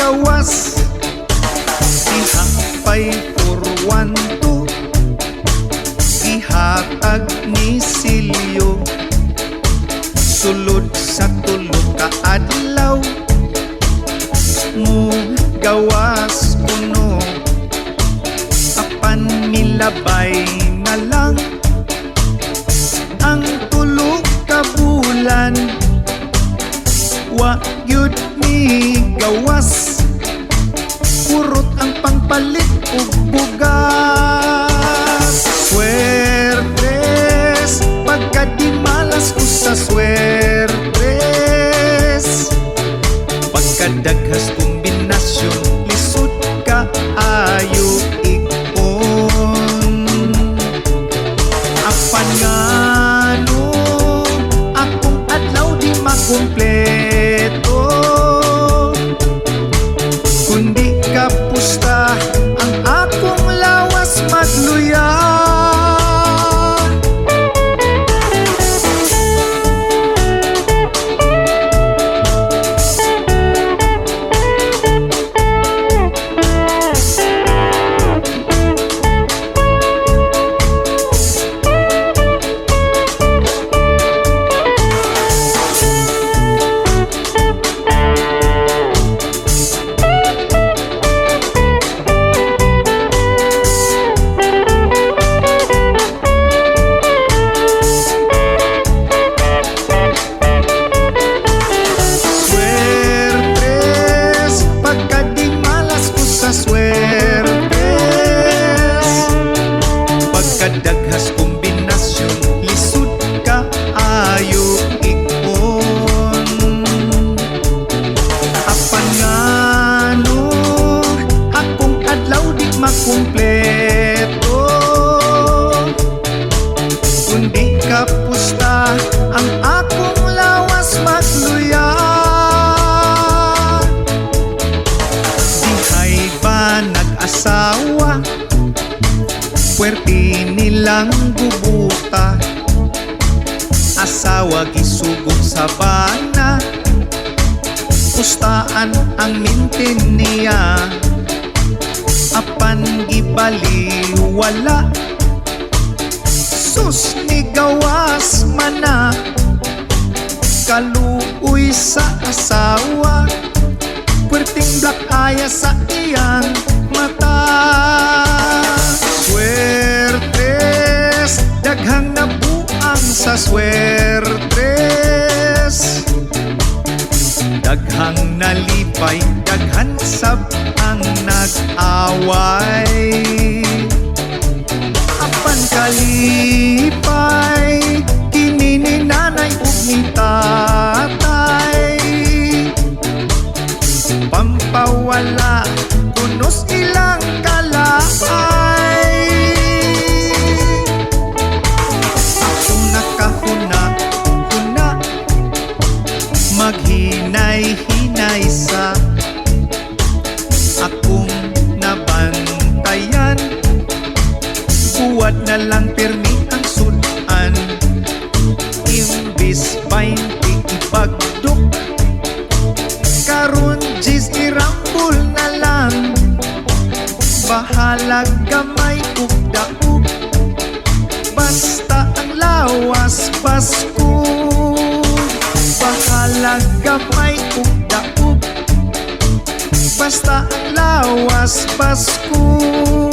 gawas. Ihapay for 1-2 ihatag ni Silyo. Sulod sa tulo ka adlaw mo gawas puno. Apan milabay na lang ang tulo ka bulan. Wa gyud ni gawas, kurot ang pangpalit ug bugas. Swertes pagka di malas ko sa swertes. Pagkadaghas kombinasyon lisod ka ayo ikon. Apan ngano akong adlaw di makumpleto, kundi kapusta ang akong lawas magluya. Pagkadaghas kombinasyon lisod ka ayo ikon. Apan ngano akong adlaw di makumpleto, kundi kapusta ang akong lawas magluya. Dihay ba nag-asawa, puwerte nilang gubuta. Asawa gisugod sa bana, pustaan ang mintin niya. Apan gibaliwala, sus ni gawas mana. Kaluoy sa asawa, puwerteng black aya sa iyang mata. Swertes daghang nabuang sa swertes. Daghang nalipay, daghan sab ang nag-away. Apan kalipay kini ni nanay ug ni tatay. Pampawala kunos ilang kalaay. Akong nakahuna-huna, maghinay-hinay sa akong nabantayan. Buwad na lang pirmi ang sudan, imbis 20 ipagdok. Karon jis irambol na lang, bahala gamay ug daog. Basta ang lawas Pasko, bahala gamay ug daog. Basta ang lawas Pasko.